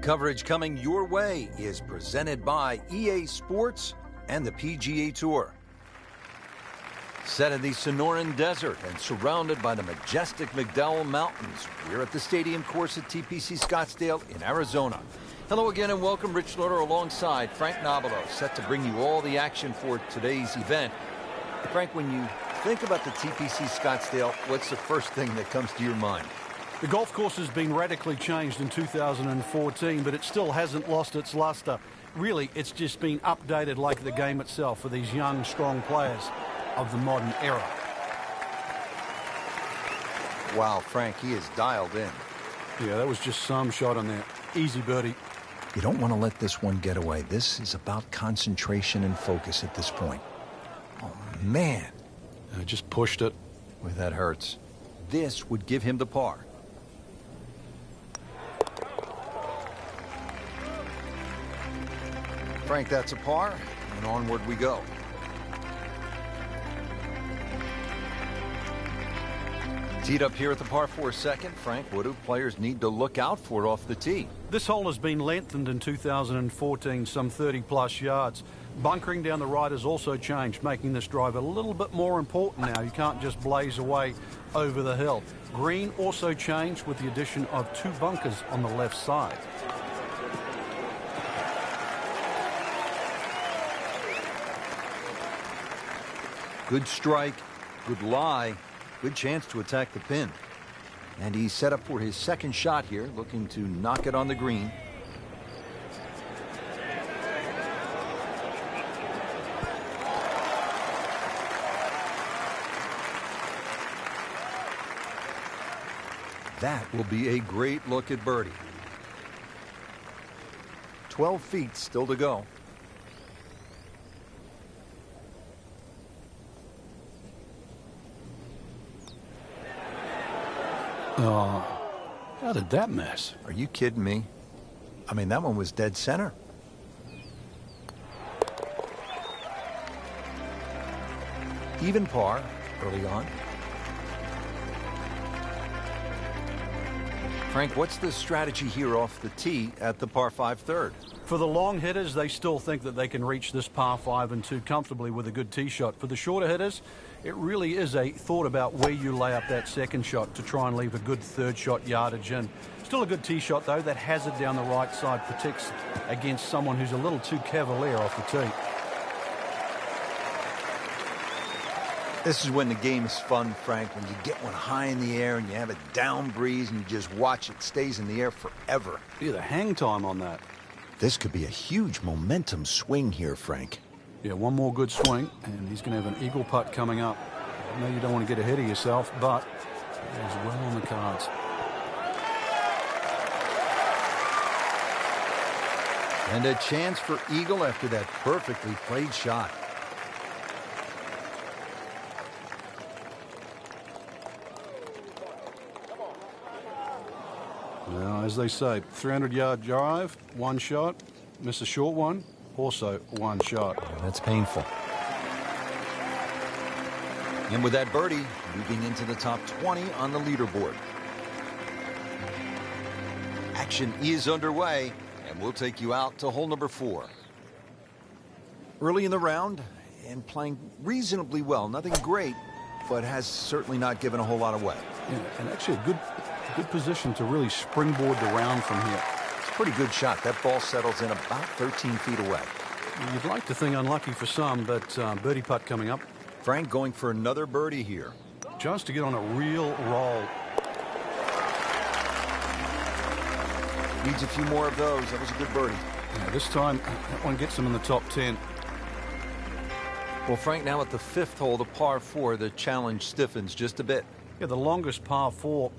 Coverage coming your way is presented by EA Sports and the PGA Tour. Set in the Sonoran Desert and surrounded by the majestic McDowell Mountains, we're at the stadium course at TPC Scottsdale in Arizona. Hello again and welcome. Rich Loader alongside Frank Nobilo, set to bring you all the action for today's event. Frank, when you think about the TPC Scottsdale, what's the first thing that comes to your mind? The golf course has been radically changed in 2014, but it still hasn't lost its luster. Really, it's just been updated like the game itself for these young, strong players of the modern era. Wow, Frank, he is dialed in. Yeah, that was just some shot on there. Easy birdie. You don't want to let this one get away. This is about concentration and focus at this point. Oh, man. I just pushed it. Boy, that hurts. This would give him the par. Frank, that's a par, and onward we go. Teed up here at the par 4 second. Frank, what do players need to look out for off the tee? This hole has been lengthened in 2014, some 30-plus yards. Bunkering down the right has also changed, making this drive a little bit more important now. You can't just blaze away over the hill. Green also changed with the addition of 2 bunkers on the left side. Good strike, good lie, good chance to attack the pin. And he's set up for his second shot here, looking to knock it on the green. That will be a great look at birdie. 12 feet still to go. Oh, how did that miss? Are you kidding me? I mean, that one was dead center. Even par early on. Frank, what's the strategy here off the tee at the par 5 third? For the long hitters, they still think that they can reach this par 5 and 2 comfortably with a good tee shot. For the shorter hitters, it really is a thought about where you lay up that second shot to try and leave a good third shot yardage in. Still a good tee shot, though. That hazard down the right side protects against someone who's a little too cavalier off the tee. This is when the game is fun, Frank, when you get one high in the air and you have a down breeze and you just watch it stays in the air forever. Yeah, the hang time on that. This could be a huge momentum swing here, Frank. Yeah, one more good swing, and he's going to have an eagle putt coming up. I know you don't want to get ahead of yourself, but it is well on the cards. And a chance for eagle after that perfectly played shot. Well, as they say, 300-yard drive, one shot, miss a short one, also one shot. That's painful. And with that birdie, moving into the top 20 on the leaderboard. Action is underway, and we'll take you out to hole number 4. Early in the round, and playing reasonably well. Nothing great, but has certainly not given a whole lot away. Yeah, and actually a good position to really springboard the round from here. It's a pretty good shot. That ball settles in about 13 feet away. You'd like to think unlucky for some, but birdie putt coming up. Frank going for another birdie here. Chance to get on a real roll. Needs a few more of those. That was a good birdie. Yeah, this time, that one gets him in the top 10. Well, Frank, now at the 5th hole, the par 4, the challenge stiffens just a bit. Yeah, the longest par 4,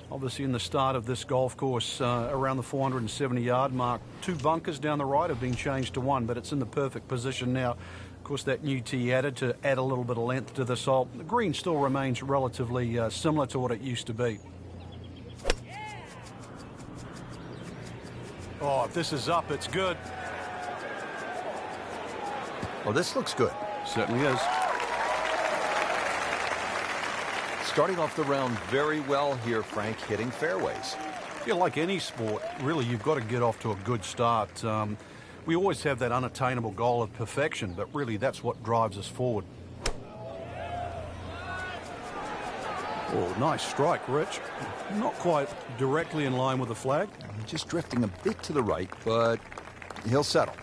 obviously in the start of this golf course, around the 470-yard mark. 2 bunkers down the right have been changed to 1, but it's in the perfect position now. Of course, that new tee added to add a little bit of length to this hole. The green still remains relatively similar to what it used to be. Oh, if this is up, it's good. Well, this looks good. Certainly is. Starting off the round very well here, Frank, hitting fairways. Yeah, like any sport, really, you've got to get off to a good start. We always have that unattainable goal of perfection, but really that's what drives us forward. Oh, nice strike, Rich. Not quite directly in line with the flag. Just drifting a bit to the right, but he'll settle.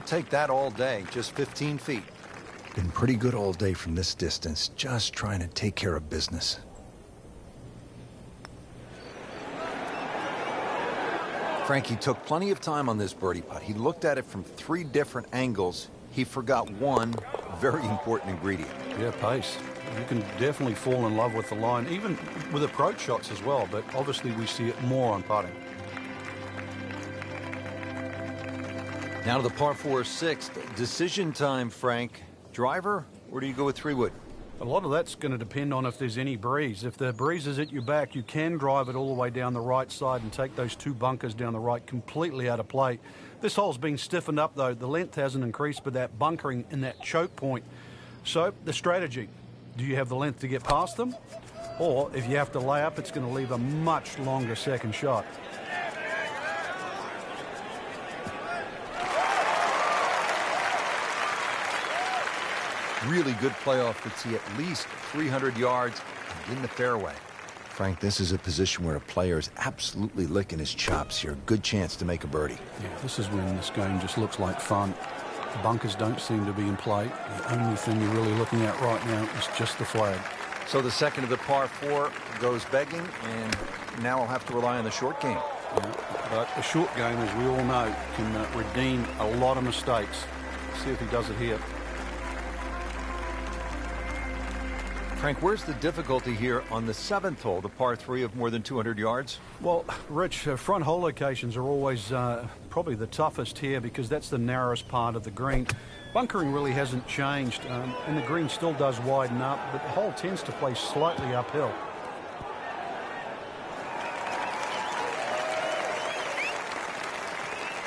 Take that all day, just 15 feet. Been pretty good all day from this distance, just trying to take care of business. Frankie took plenty of time on this birdie putt. He looked at it from 3 different angles. He forgot one very important ingredient. Yeah, pace. You can definitely fall in love with the line, even with approach shots as well, but obviously we see it more on putting. Now to the par 4 sixth. Decision time, Frank. Driver, or do you go with 3-wood? A lot of that's going to depend on if there's any breeze. If the breeze is at your back, you can drive it all the way down the right side and take those 2 bunkers down the right completely out of play. This hole's been stiffened up, though. The length hasn't increased, but that bunkering in that choke point. So, the strategy. Do you have the length to get past them? Or, if you have to lay up, it's going to leave a much longer second shot. Really good playoff to see at least 300 yards and in the fairway. Frank, this is a position where a player is absolutely licking his chops here. Good chance to make a birdie. Yeah, this is when this game just looks like fun. The bunkers don't seem to be in play. The only thing you're really looking at right now is just the flag. So the second of the par 4 goes begging, and now I'll have to rely on the short game. Yeah, but the short game, as we all know, can redeem a lot of mistakes. See if he does it here. Frank, where's the difficulty here on the 7th hole, the par 3 of more than 200 yards? Well, Rich, front hole locations are always probably the toughest here because that's the narrowest part of the green. Bunkering really hasn't changed, and the green still does widen up, but the hole tends to play slightly uphill.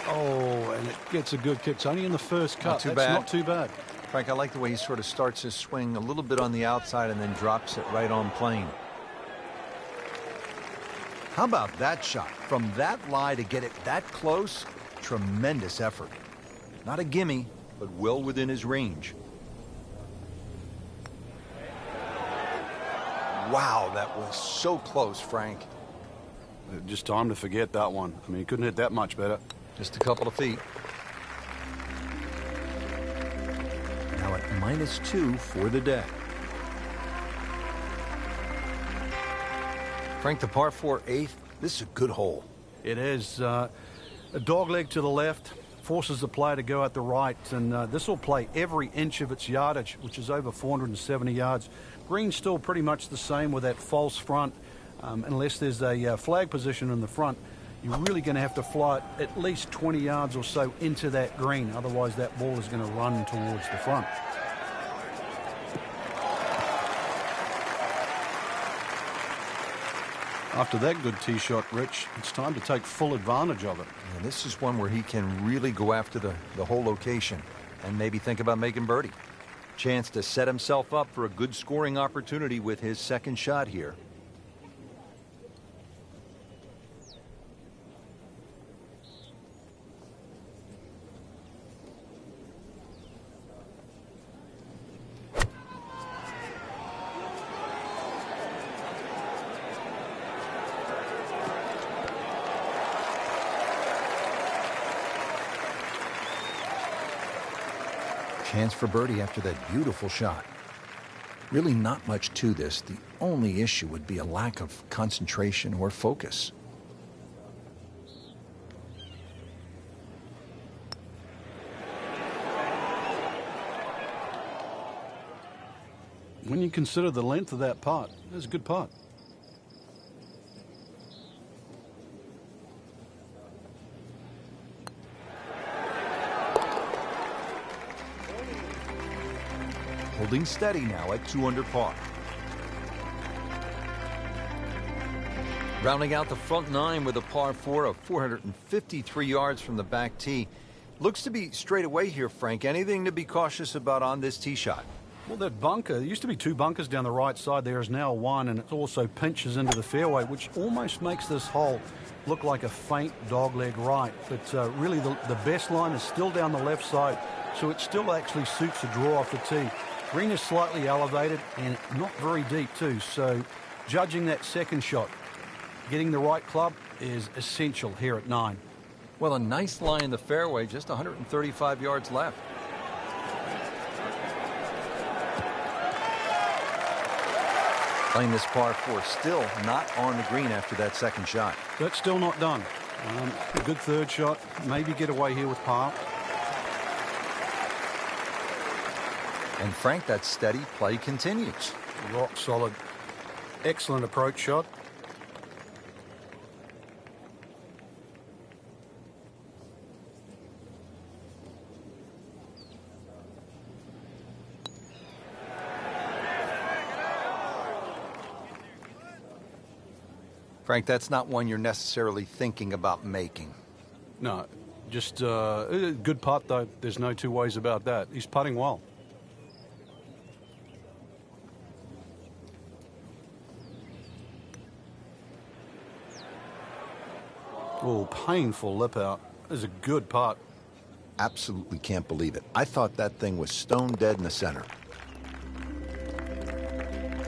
Oh, and it gets a good kick. It's only in the first cut. That's not too bad. Frank, I like the way he sort of starts his swing a little bit on the outside and then drops it right on plane. How about that shot? From that lie to get it that close, tremendous effort. Not a gimme, but well within his range. Wow, that was so close, Frank. Just time to forget that one. I mean, he couldn't hit that much better. Just a couple of feet. Now at -2 for the day. Frank, the par 4 8th, this is a good hole. It is. A dog leg to the left forces the player to go out the right, and this will play every inch of its yardage, which is over 470 yards. Green's still pretty much the same with that false front, unless there's a flag position in the front. You're really going to have to fly it at least 20 yards or so into that green. Otherwise, that ball is going to run towards the front. After that good tee shot, Rich, it's time to take full advantage of it. And this is one where he can really go after the whole location and maybe think about making birdie. Chance to set himself up for a good scoring opportunity with his second shot here. Chance for birdie after that beautiful shot. Really not much to this. The only issue would be a lack of concentration or focus. When you consider the length of that putt, that's a good putt. Holding steady now at 2 under par. Rounding out the front 9 with a par 4 of 453 yards from the back tee. Looks to be straight away here, Frank. Anything to be cautious about on this tee shot? Well, that bunker, there used to be 2 bunkers down the right side. There is now 1, and it also pinches into the fairway, which almost makes this hole look like a faint dogleg right, but really the best line is still down the left side, so it still actually suits a draw off the tee. Green is slightly elevated and not very deep too, so judging that second shot, getting the right club is essential here at 9. Well, a nice lie in the fairway, just 135 yards left. Playing this par 4, still not on the green after that second shot. That's still not done. A good third shot, maybe get away here with par. And Frank, that steady play continues. Rock solid. Excellent approach shot. Frank, that's not one you're necessarily thinking about making. No, just a good putt, though. There's no two ways about that. He's putting well. Oh, painful lip out. This is a good putt. Absolutely can't believe it. I thought that thing was stone dead in the center.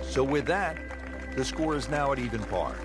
So with that, the score is now at even par.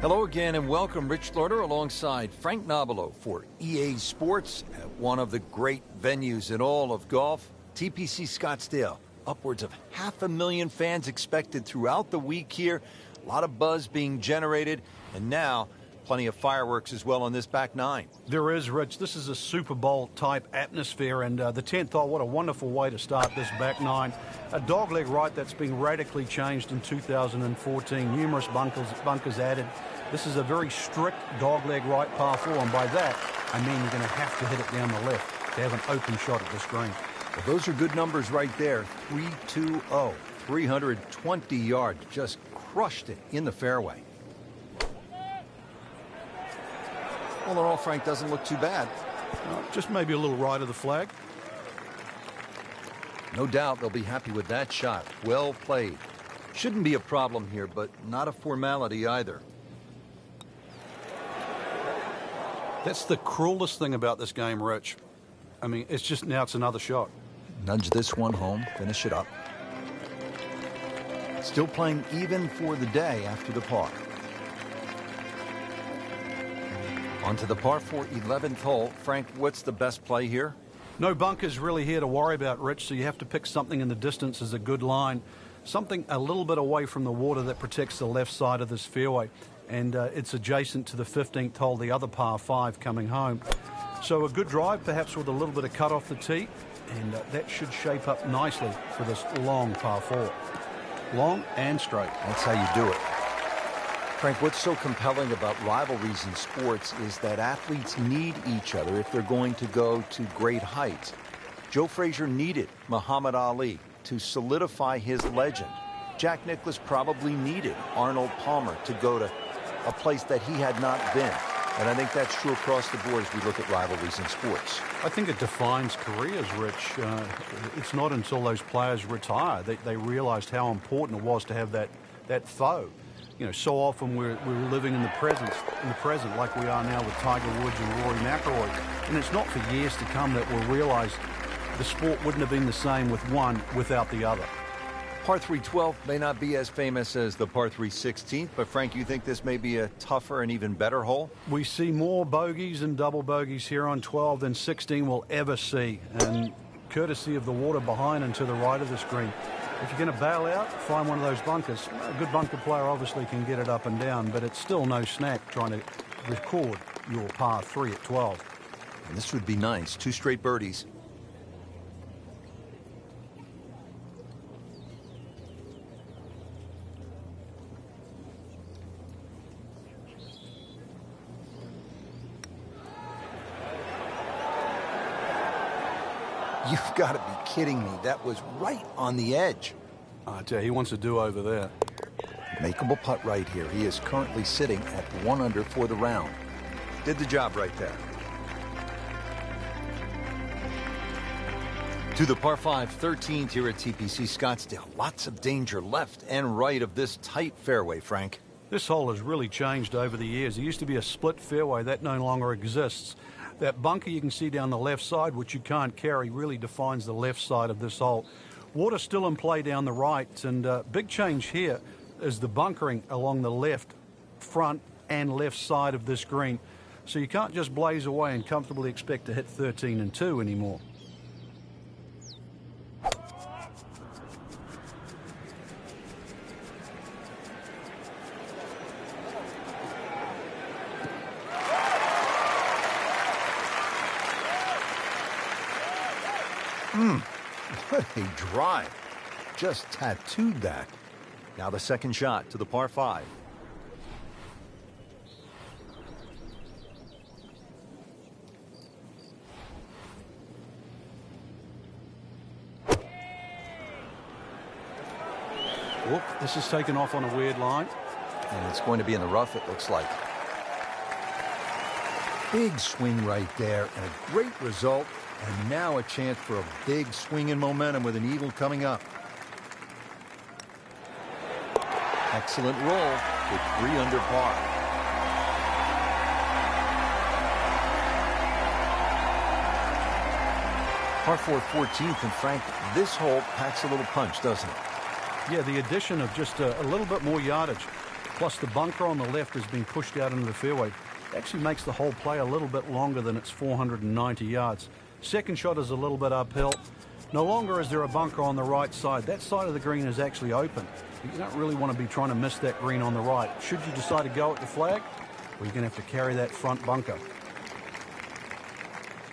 Hello again and welcome, Rich Slaughter, alongside Frank Nobilo for EA Sports at one of the great venues in all of golf, TPC Scottsdale. Upwards of 500,000 fans expected throughout the week here. A lot of buzz being generated, and now plenty of fireworks as well on this back 9. There is, Rich. This is a Super Bowl type atmosphere, and the 10th hole, what a wonderful way to start this back 9. A dogleg right that's been radically changed in 2014. Numerous bunkers added. This is a very strict dogleg right par 4, and by that, I mean you're going to have to hit it down the left to have an open shot at this green. Well, those are good numbers right there. 320, 320 yards, just crushed it in the fairway. All in all, Frank, doesn't look too bad. Just maybe a little right of the flag. No doubt they'll be happy with that shot. Well played. Shouldn't be a problem here, but not a formality either. That's the cruelest thing about this game, Rich. I mean, it's just now it's another shot. Nudge this one home, finish it up. Still playing even for the day after the par. On to the par 4 11th hole. Frank, what's the best play here? No bunkers really here to worry about, Rich, so you have to pick something in the distance as a good line. Something a little bit away from the water that protects the left side of this fairway. And it's adjacent to the 15th hole, the other par 5 coming home. So a good drive, perhaps with a little bit of cut off the tee. And that should shape up nicely for this long par 4. Long and straight. That's how you do it. Frank, what's so compelling about rivalries in sports is that athletes need each other if they're going to go to great heights. Joe Frazier needed Muhammad Ali to solidify his legend. Jack Nicklaus probably needed Arnold Palmer to go to a place that he had not been. And I think that's true across the board as we look at rivalries in sports. I think it defines careers, Rich. It's not until those players retire that they realized how important it was to have that foe. You know, so often we're living in the present like we are now with Tiger Woods and Rory McIlroy. And it's not for years to come that we'll realize the sport wouldn't have been the same with one without the other. Par 3 12 may not be as famous as the par 3 16th, but Frank, you think this may be a tougher and even better hole? We see more bogeys and double bogeys here on 12 than 16 will ever see, and courtesy of the water behind and to the right of this green. If you're going to bail out, find one of those bunkers. A good bunker player obviously can get it up and down, but it's still no snack trying to record your par 3 at 12. And this would be nice. 2 straight birdies. You've got to be kidding me. That was right on the edge. I tell you, he wants a do-over there. Makeable putt right here. He is currently sitting at 1 under for the round. Did the job right there. To the par 5 13th here at TPC Scottsdale. Lots of danger left and right of this tight fairway, Frank. This hole has really changed over the years. There used to be a split fairway. That no longer exists. That bunker you can see down the left side, which you can't carry, really defines the left side of this hole. Water still in play down the right, and big change here is the bunkering along the left, front and left side of this green. So you can't just blaze away and comfortably expect to hit 13 and 2 anymore. What a drive. Just tattooed that. Now the second shot to the par 5. Whoop, this is taken off on a weird line. And it's going to be in the rough, it looks like. Big swing right there, and a great result. And now a chance for a big swing in momentum with an eagle coming up. Excellent roll with 3 under par. Par 4 14th, and Frank, this hole packs a little punch, doesn't it? Yeah, the addition of just a little bit more yardage, plus the bunker on the left has been pushed out into the fairway, actually makes the hole play a little bit longer than its 490 yards. Second shot is a little bit uphill. No longer is there a bunker on the right side. That side of the green is actually open. You don't really want to be trying to miss that green on the right. Should you decide to go at the flag, well, you're going to have to carry that front bunker.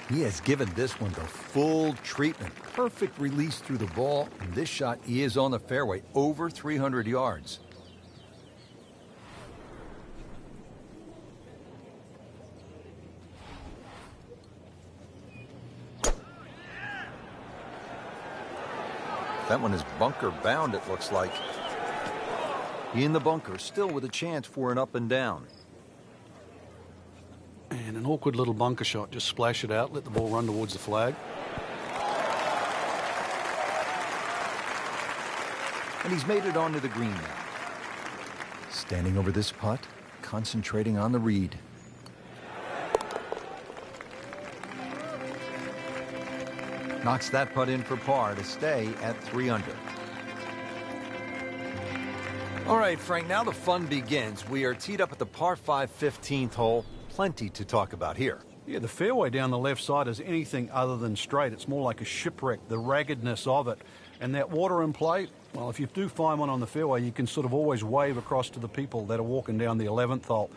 He has given this one the full treatment. Perfect release through the ball. And this shot is on the fairway, over 300 yards. That one is bunker bound, it looks like. In the bunker, still with a chance for an up and down. And an awkward little bunker shot. Just splash it out, let the ball run towards the flag. And he's made it onto the green now. Standing over this putt, concentrating on the read. Knocks that putt in for par to stay at 3 under. All right, Frank, now the fun begins. We are teed up at the par 5 15th hole. Plenty to talk about here. Yeah, the fairway down the left side is anything other than straight. It's more like a shipwreck, the raggedness of it. And that water in play, well, if you do find one on the fairway, you can sort of always wave across to the people that are walking down the 11th hole.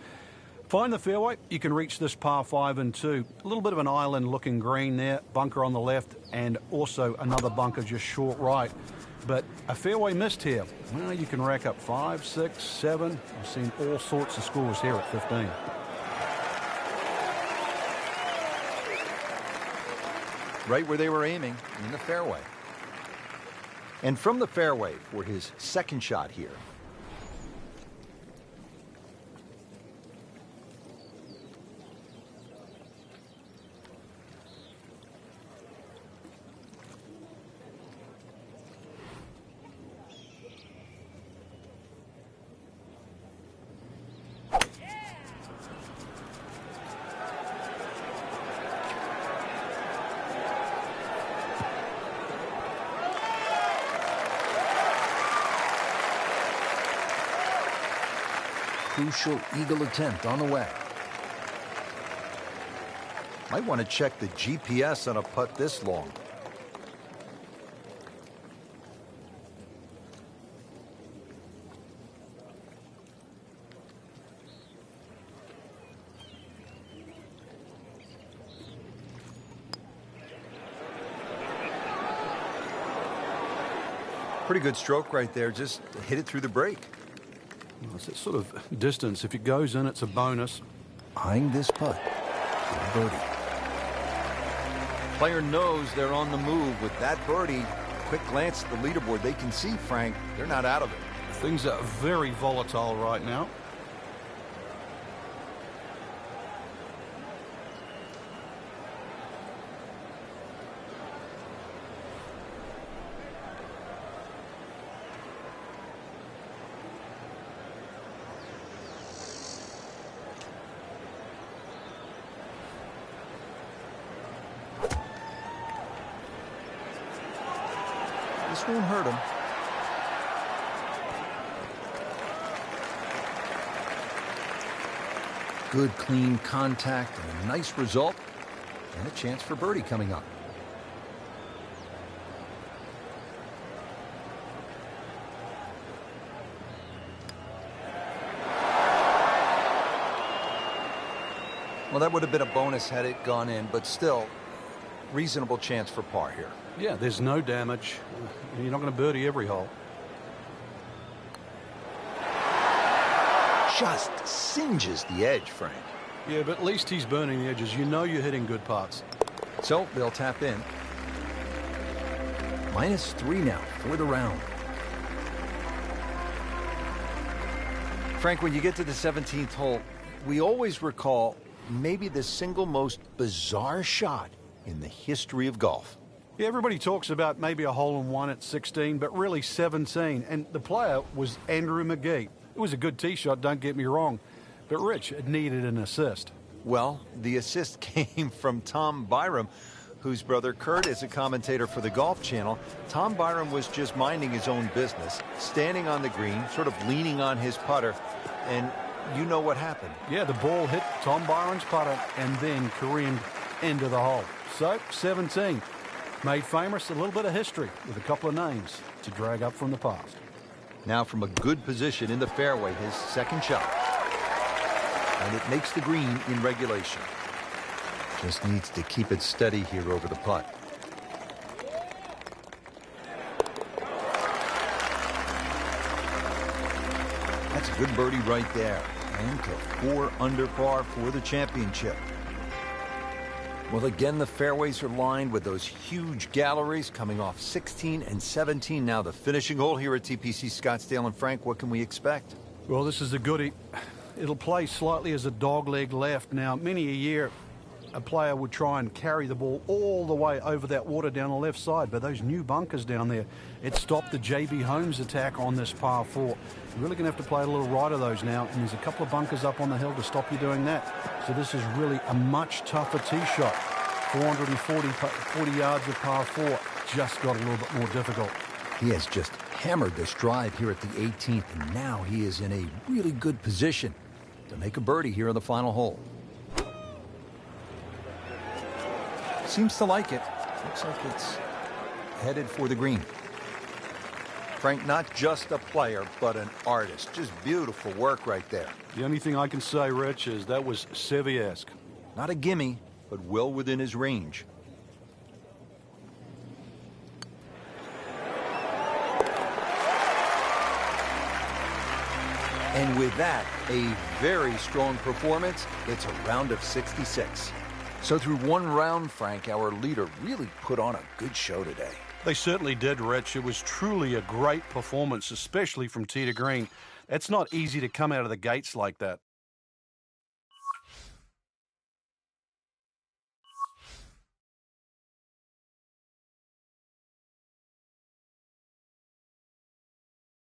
Find the fairway, you can reach this par 5 and 2. A little bit of an island looking green there, bunker on the left, and also another bunker just short right. But a fairway missed here. Well, you can rack up 5, 6, 7. I've seen all sorts of scores here at 15. Right where they were aiming, in the fairway. And from the fairway for his second shot here. Crucial eagle attempt on the way. Might want to check the GPS on a putt this long. Pretty good stroke right there. Just hit it through the break. Well, it's that sort of distance. If it goes in, it's a bonus. Eyeing this putt. Good birdie. Player knows they're on the move with that birdie. Quick glance at the leaderboard. They can see, Frank, they're not out of it. Things are very volatile right now. This won't hurt him. Good, clean contact and a nice result. And a chance for birdie coming up. Well, that would have been a bonus had it gone in, but still, reasonable chance for par here. Yeah, there's no damage. You're not going to birdie every hole. Just singes the edge, Frank. Yeah, but at least he's burning the edges. You know you're hitting good putts. So they'll tap in. -3 now for the round. Frank, when you get to the 17th hole, we always recall maybe the single most bizarre shot in the history of golf. Yeah, everybody talks about maybe a hole-in-one at 16, but really 17. And the player was Andrew McGee. It was a good tee shot, don't get me wrong. But Rich, it needed an assist. Well, the assist came from Tom Byram, whose brother Kurt is a commentator for the Golf Channel. Tom Byram was just minding his own business, standing on the green, sort of leaning on his putter, and you know what happened. Yeah, the ball hit Tom Byram's putter and then careened into the hole. So, 17. Made famous a little bit of history with a couple of names to drag up from the past. Now from a good position in the fairway, his second shot. And it makes the green in regulation. Just needs to keep it steady here over the putt. That's a good birdie right there. And to 4 under par for the championship. Well, again, the fairways are lined with those huge galleries coming off 16 and 17. Now the finishing hole here at TPC Scottsdale. And Frank, what can we expect? Well, this is a goodie. It'll play slightly as a dogleg left. Now, many a year, a player would try and carry the ball all the way over that water down the left side, but those new bunkers down there, it stopped the J.B. Holmes attack on this par 4. You're really going to have to play a little right of those now, and there's a couple of bunkers up on the hill to stop you doing that. So this is really a much tougher tee shot. 440 yards of par 4 just got a little bit more difficult. He has just hammered this drive here at the 18th, and now he is in a really good position to make a birdie here in the final hole. Seems to like it. Looks like it's headed for the green. Frank, not just a player, but an artist. Just beautiful work right there. The only thing I can say, Rich, is that was Seve-esque. Not a gimme, but well within his range. And with that, a very strong performance. It's a round of 66. So through one round, Frank, our leader really put on a good show today. They certainly did, Rich. It was truly a great performance, especially from tee to green. It's not easy to come out of the gates like that.